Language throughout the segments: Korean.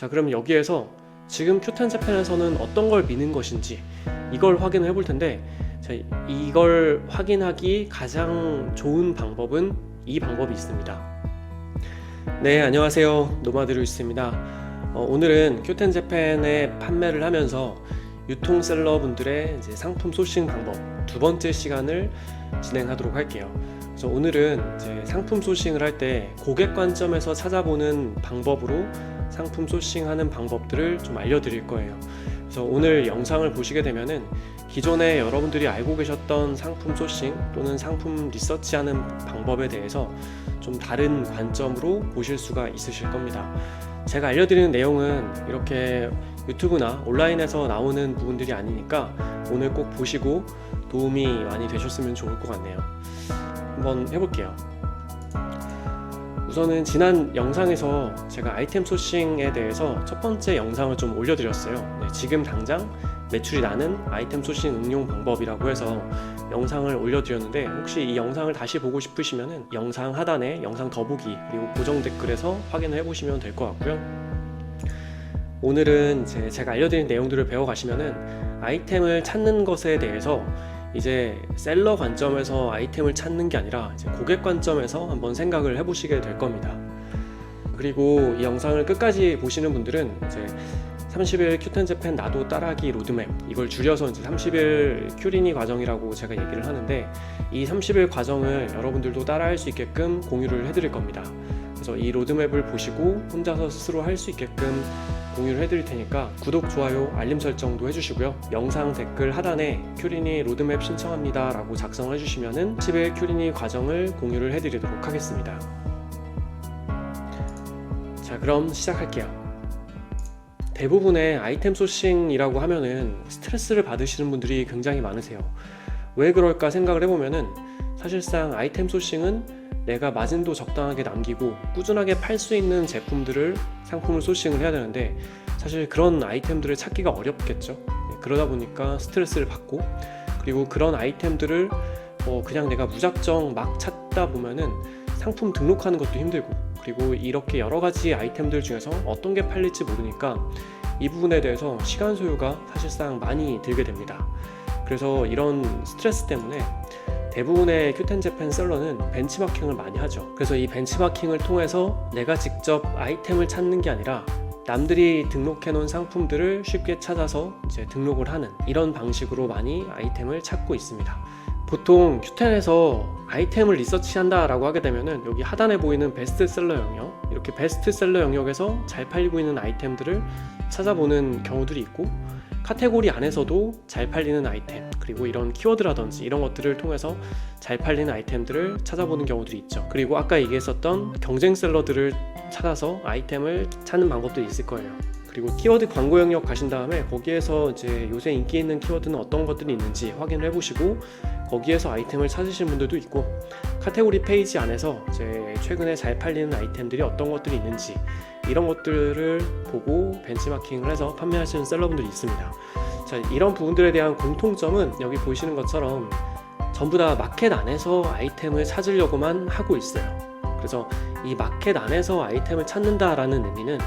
자, 그럼 여기에서 지금 Qten 재팬에서는 어떤 걸 미는 것인지 이걸 확인을 해볼 텐데, 자, 이걸 확인하기 가장 좋은 방법은 이 방법이 있습니다. 네, 안녕하세요. 노마드루이스입니다. 오늘은 Qten 재팬에 판매를 하면서 유통셀러분들의 이제 상품 소싱 방법 두 번째 시간을 진행하도록 할게요. 그래서 오늘은 이제 상품 소싱을 할 때 고객 관점에서 찾아보는 방법으로 상품 소싱하는 방법들을 좀 알려드릴 거예요. 그래서 오늘 영상을 보시게 되면은 기존에 여러분들이 알고 계셨던 상품 소싱 또는 상품 리서치하는 방법에 대해서 좀 다른 관점으로 보실 수가 있으실 겁니다. 제가 알려드리는 내용은 이렇게 유튜브나 온라인에서 나오는 부분들이 아니니까 오늘 꼭 보시고 도움이 많이 되셨으면 좋을 것 같네요. 한번 해볼게요. 우선은 지난 영상에서 제가 아이템 소싱에 대해서 첫 번째 영상을 좀 올려드렸어요. 네, 지금 당장 매출이 나는 아이템 소싱 응용 방법이라고 해서 영상을 올려드렸는데, 혹시 이 영상을 다시 보고 싶으시면 영상 하단에 영상 더보기 그리고 고정 댓글에서 확인을 해보시면 될 것 같고요. 오늘은 제가 알려드린 내용들을 배워가시면은 아이템을 찾는 것에 대해서 이제 셀러 관점에서 아이템을 찾는 게 아니라 이제 고객 관점에서 한번 생각을 해보시게 될 겁니다. 그리고 이 영상을 끝까지 보시는 분들은 이제 30일 Qten 재팬 나도 따라하기 로드맵, 이걸 줄여서 이제 30일 큐리니 과정이라고 제가 얘기를 하는데, 이 30일 과정을 여러분들도 따라할 수 있게끔 공유를 해드릴 겁니다. 그래서 이 로드맵을 보시고 혼자서 스스로 할 수 있게끔 공유를 해드릴 테니까 구독, 좋아요, 알림 설정도 해주시고요. 영상 댓글 하단에 큐리니 로드맵 신청합니다 라고 작성을 해주시면은 10일 큐리니 과정을 공유를 해드리도록 하겠습니다. 자, 그럼 시작할게요. 대부분의 아이템 소싱이라고 하면은 스트레스를 받으시는 분들이 굉장히 많으세요. 왜 그럴까 생각을 해보면은 사실상 아이템 소싱은 내가 마진도 적당하게 남기고 꾸준하게 팔 수 있는 제품들을 상품을 소싱을 해야 되는데, 사실 그런 아이템들을 찾기가 어렵겠죠. 그러다 보니까 스트레스를 받고, 그리고 그런 아이템들을 그냥 내가 무작정 막 찾다 보면은 상품 등록하는 것도 힘들고, 그리고 이렇게 여러 가지 아이템들 중에서 어떤 게 팔릴지 모르니까 이 부분에 대해서 시간 소요가 사실상 많이 들게 됩니다. 그래서 이런 스트레스 때문에 대부분의 Qten 재팬 셀러는 벤치마킹을 많이 하죠. 그래서 이 벤치마킹을 통해서 내가 직접 아이템을 찾는 게 아니라 남들이 등록해 놓은 상품들을 쉽게 찾아서 이제 등록을 하는 이런 방식으로 많이 아이템을 찾고 있습니다. 보통 Qten에서 아이템을 리서치한다 라고 하게 되면은 여기 하단에 보이는 베스트셀러 영역, 이렇게 베스트셀러 영역에서 잘 팔리고 있는 아이템들을 찾아보는 경우들이 있고, 카테고리 안에서도 잘 팔리는 아이템, 그리고 이런 키워드라든지 이런 것들을 통해서 잘 팔리는 아이템들을 찾아보는 경우들이 있죠. 그리고 아까 얘기했었던 경쟁 셀러들을 찾아서 아이템을 찾는 방법도 있을 거예요. 그리고 키워드 광고 영역 가신 다음에 거기에서 이제 요새 인기 있는 키워드는 어떤 것들이 있는지 확인을 해보시고 거기에서 아이템을 찾으시는 분들도 있고, 카테고리 페이지 안에서 이제 최근에 잘 팔리는 아이템들이 어떤 것들이 있는지 이런 것들을 보고 벤치마킹을 해서 판매하시는 셀러분들이 있습니다. 자, 이런 부분들에 대한 공통점은 여기 보시는 것처럼 전부 다 마켓 안에서 아이템을 찾으려고만 하고 있어요. 그래서 이 마켓 안에서 아이템을 찾는다라는 의미는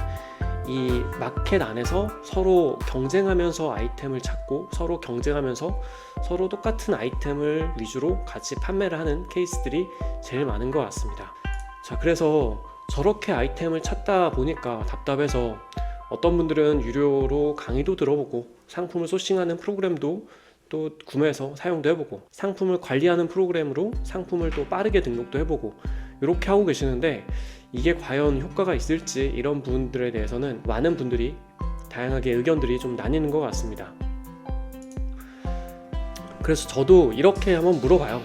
이 마켓 안에서 서로 경쟁하면서 아이템을 찾고, 서로 경쟁하면서 서로 똑같은 아이템을 위주로 같이 판매를 하는 케이스들이 제일 많은 것 같습니다. 자, 그래서 저렇게 아이템을 찾다 보니까 답답해서 어떤 분들은 유료로 강의도 들어보고 상품을 소싱하는 프로그램도 또 구매해서 사용도 해보고, 상품을 관리하는 프로그램으로 상품을 또 빠르게 등록도 해보고 이렇게 하고 계시는데, 이게 과연 효과가 있을지 이런 부분들에 대해서는 많은 분들이 다양하게 의견들이 좀 나뉘는 것 같습니다. 그래서 저도 이렇게 한번 물어봐요.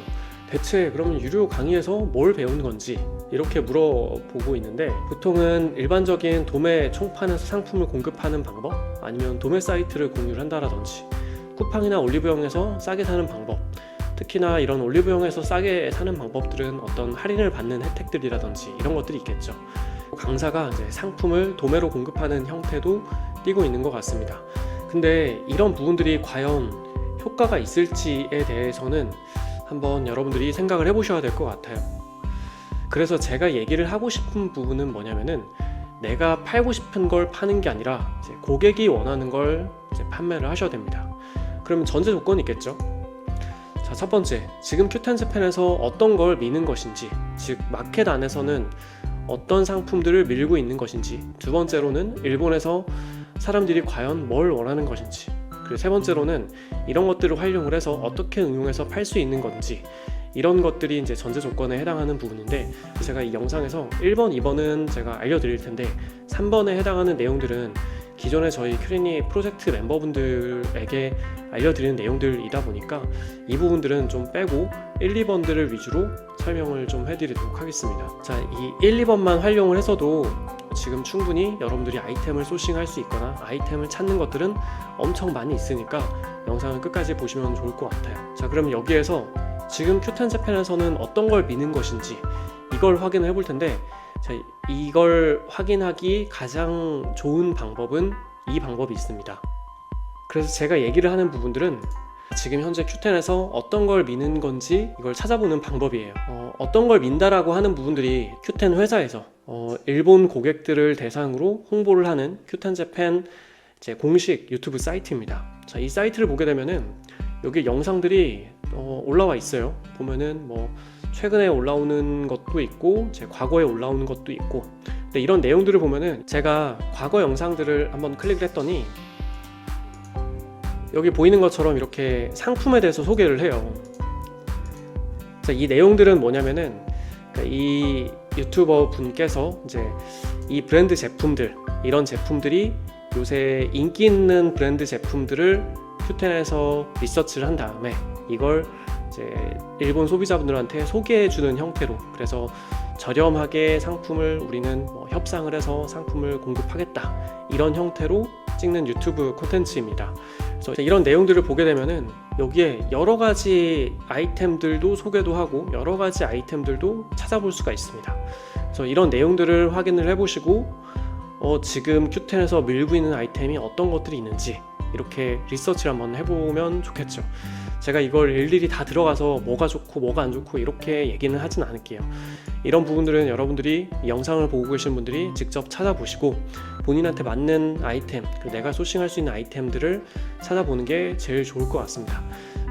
대체 그러면 유료 강의에서 뭘 배우는 건지 이렇게 물어보고 있는데, 보통은 일반적인 도매 총판에서 상품을 공급하는 방법, 아니면 도매 사이트를 공유를 한다라든지 쿠팡이나 올리브영에서 싸게 사는 방법, 특히나 이런 올리브영에서 싸게 사는 방법들은 어떤 할인을 받는 혜택들이라든지 이런 것들이 있겠죠. 강사가 이제 상품을 도매로 공급하는 형태도 띄고 있는 것 같습니다. 근데 이런 부분들이 과연 효과가 있을지에 대해서는 한번 여러분들이 생각을 해보셔야 될 것 같아요. 그래서 제가 얘기를 하고 싶은 부분은 뭐냐면은 내가 팔고 싶은 걸 파는 게 아니라 이제 고객이 원하는 걸 이제 판매를 하셔야 됩니다. 그러면 전제 조건이 있겠죠. 자, 첫 번째, 지금 큐텐즈펜에서 어떤 걸 미는 것인지, 즉 마켓 안에서는 어떤 상품들을 밀고 있는 것인지, 두 번째로는 일본에서 사람들이 과연 뭘 원하는 것인지, 그리고 세 번째로는 이런 것들을 활용을 해서 어떻게 응용해서 팔 수 있는 건지, 이런 것들이 이제 전제 조건에 해당하는 부분인데, 제가 이 영상에서 1번, 2번은 제가 알려드릴 텐데 3번에 해당하는 내용들은 기존에 저희 큐리니 프로젝트 멤버분들에게 알려드리는 내용들이다 보니까 이 부분들은 좀 빼고 1, 2번들을 위주로 설명을 좀 해드리도록 하겠습니다. 자, 이 1, 2번만 활용을 해서도 지금 충분히 여러분들이 아이템을 소싱할 수 있거나 아이템을 찾는 것들은 엄청 많이 있으니까 영상을 끝까지 보시면 좋을 것 같아요. 자, 그럼 여기에서 지금 큐텐즈펜에서는 어떤 걸 미는 것인지 이걸 확인을 해볼 텐데, 자, 이걸 확인하기 가장 좋은 방법은 이 방법이 있습니다. 그래서 제가 얘기를 하는 부분들은 지금 현재 큐텐에서 어떤 걸 미는 건지 이걸 찾아보는 방법이에요. 어떤 걸 민다라고 하는 부분들이 큐텐 회사에서 일본 고객들을 대상으로 홍보를 하는 큐텐즈펜 이제 공식 유튜브 사이트입니다. 자, 이 사이트를 보게 되면은 여기 영상들이 올라와 있어요. 보면은 뭐 최근에 올라오는 것도 있고 제 과거에 올라오는 것도 있고, 근데 이런 내용들을 보면은 제가 과거 영상들을 한번 클릭을 했더니 여기 보이는 것처럼 이렇게 상품에 대해서 소개를 해요. 자, 이 내용들은 뭐냐면은 이 유튜버 분께서 이제 이 브랜드 제품들, 이런 제품들이 요새 인기 있는 브랜드 제품들을 큐텐에서 리서치를 한 다음에 이걸 이제 일본 소비자분들한테 소개해주는 형태로, 그래서 저렴하게 상품을 우리는 협상을 해서 상품을 공급하겠다, 이런 형태로 찍는 유튜브 콘텐츠입니다. 그래서 이런 내용들을 보게 되면은 여기에 여러 가지 아이템들도 소개도 하고 여러 가지 아이템들도 찾아볼 수가 있습니다. 그래서 이런 내용들을 확인을 해보시고 지금 큐텐에서 밀고 있는 아이템이 어떤 것들이 있는지 이렇게 리서치를 한번 해보면 좋겠죠. 제가 이걸 일일이 다 들어가서 뭐가 좋고 뭐가 안 좋고 이렇게 얘기는 하진 않을게요. 이런 부분들은 여러분들이 이 영상을 보고 계신 분들이 직접 찾아보시고 본인한테 맞는 아이템, 그리고 내가 소싱할 수 있는 아이템들을 찾아보는 게 제일 좋을 것 같습니다.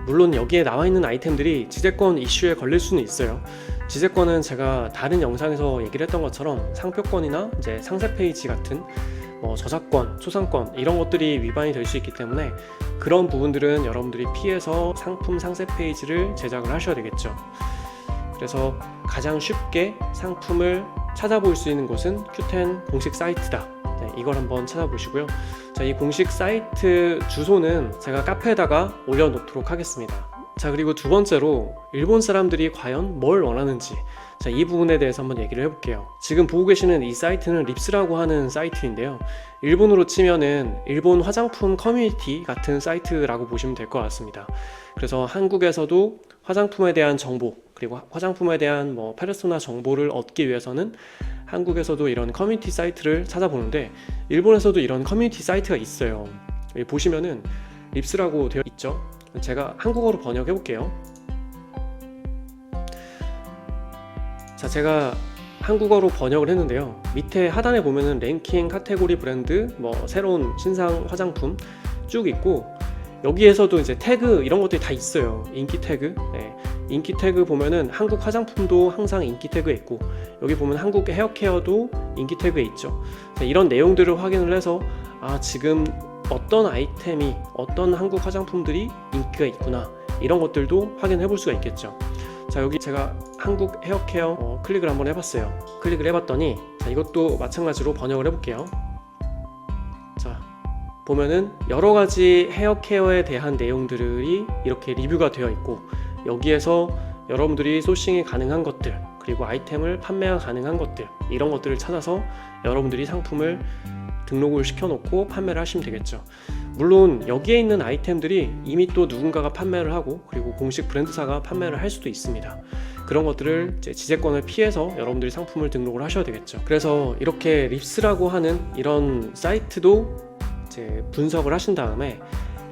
물론 여기에 나와 있는 아이템들이 지재권 이슈에 걸릴 수는 있어요. 지재권은 제가 다른 영상에서 얘기를 했던 것처럼 상표권이나 이제 상세 페이지 같은 저작권, 초상권 이런 것들이 위반이 될 수 있기 때문에 그런 부분들은 여러분들이 피해서 상품 상세 페이지를 제작을 하셔야 되겠죠. 그래서 가장 쉽게 상품을 찾아볼 수 있는 곳은 큐텐 공식 사이트다. 네, 이걸 한번 찾아보시고요. 자, 이 공식 사이트 주소는 제가 카페에다가 올려놓도록 하겠습니다. 자, 그리고 두 번째로 일본 사람들이 과연 뭘 원하는지, 자, 이 부분에 대해서 한번 얘기를 해볼게요. 지금 보고 계시는 이 사이트는 립스라고 하는 사이트인데요, 일본으로 치면은 일본 화장품 커뮤니티 같은 사이트라고 보시면 될 것 같습니다. 그래서 한국에서도 화장품에 대한 정보, 그리고 화장품에 대한 페르소나 정보를 얻기 위해서는 한국에서도 이런 커뮤니티 사이트를 찾아보는데 일본에서도 이런 커뮤니티 사이트가 있어요. 여기 보시면은 립스라고 되어 있죠. 제가 한국어로 번역해 볼게요. 자, 제가 한국어로 번역을 했는데요, 밑에 하단에 보면은 랭킹, 카테고리, 브랜드, 새로운 신상 화장품 쭉 있고, 여기에서도 이제 태그 이런 것들이 다 있어요. 인기 태그. 네. 인기 태그 보면은 한국 화장품도 항상 인기 태그에 있고, 여기 보면 한국 헤어케어도 인기 태그에 있죠. 이런 내용들을 확인을 해서 지금 어떤 아이템이, 어떤 한국 화장품들이 인기가 있구나, 이런 것들도 확인해 볼 수가 있겠죠. 자, 여기 제가 한국 헤어케어 클릭을 한번 해봤어요. 클릭을 해봤더니 자, 이것도 마찬가지로 번역을 해볼게요. 자, 보면은 여러 가지 헤어케어에 대한 내용들이 이렇게 리뷰가 되어 있고, 여기에서 여러분들이 소싱이 가능한 것들, 그리고 아이템을 판매가 가능한 것들, 이런 것들을 찾아서 여러분들이 상품을 등록을 시켜놓고 판매를 하시면 되겠죠. 물론 여기에 있는 아이템들이 이미 또 누군가가 판매를 하고, 그리고 공식 브랜드사가 판매를 할 수도 있습니다. 그런 것들을 이제 지재권을 피해서 여러분들이 상품을 등록을 하셔야 되겠죠. 그래서 이렇게 립스라고 하는 이런 사이트도 이제 분석을 하신 다음에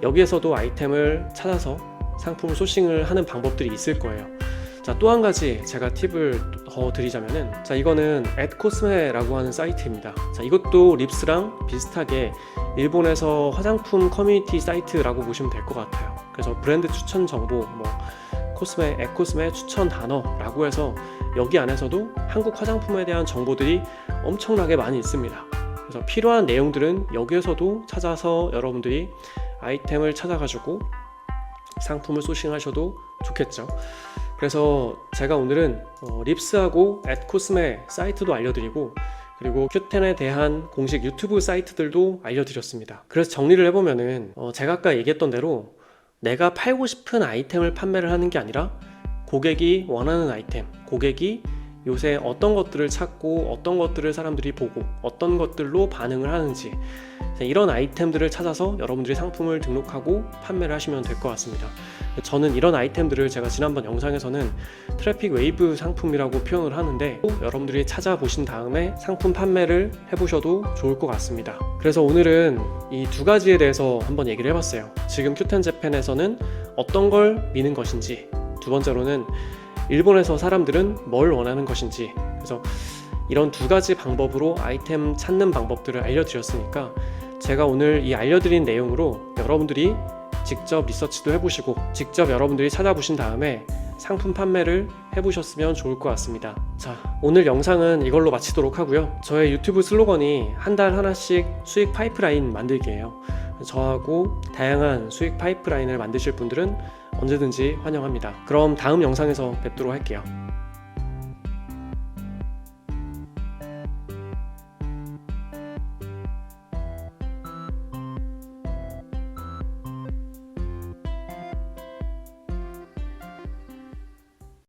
여기에서도 아이템을 찾아서 상품을 소싱을 하는 방법들이 있을 거예요. 자, 또 한 가지 제가 팁을 더 드리자면은, 자, 이거는 @코스메라고 하는 사이트입니다. 자, 이것도 립스랑 비슷하게 일본에서 화장품 커뮤니티 사이트라고 보시면 될 것 같아요. 그래서 브랜드 추천 정보, 코스메, @코스메 추천 단어라고 해서 여기 안에서도 한국 화장품에 대한 정보들이 엄청나게 많이 있습니다. 그래서 필요한 내용들은 여기에서도 찾아서 여러분들이 아이템을 찾아가지고 상품을 소싱하셔도 좋겠죠. 그래서 제가 오늘은 립스하고 @코스메 사이트도 알려드리고, 그리고 큐텐에 대한 공식 유튜브 사이트들도 알려드렸습니다. 그래서 정리를 해보면은 제가 아까 얘기했던 대로 내가 팔고 싶은 아이템을 판매를 하는 게 아니라 고객이 원하는 아이템, 고객이 요새 어떤 것들을 찾고 어떤 것들을 사람들이 보고 어떤 것들로 반응을 하는지, 이런 아이템들을 찾아서 여러분들이 상품을 등록하고 판매를 하시면 될 것 같습니다. 저는 이런 아이템들을 제가 지난번 영상에서는 트래픽 웨이브 상품이라고 표현을 하는데, 여러분들이 찾아보신 다음에 상품 판매를 해보셔도 좋을 것 같습니다. 그래서 오늘은 이 두 가지에 대해서 한번 얘기를 해봤어요. 지금 큐텐 재팬에서는 어떤 걸 미는 것인지, 두 번째로는 일본에서 사람들은 뭘 원하는 것인지, 그래서 이런 두 가지 방법으로 아이템 찾는 방법들을 알려드렸으니까, 제가 오늘 이 알려드린 내용으로 여러분들이 직접 리서치도 해보시고 직접 여러분들이 찾아보신 다음에 상품 판매를 해보셨으면 좋을 것 같습니다. 자, 오늘 영상은 이걸로 마치도록 하고요. 저의 유튜브 슬로건이 한 달 하나씩 수익 파이프라인 만들기예요. 저하고 다양한 수익 파이프라인을 만드실 분들은 언제든지 환영합니다. 그럼 다음 영상에서 뵙도록 할게요.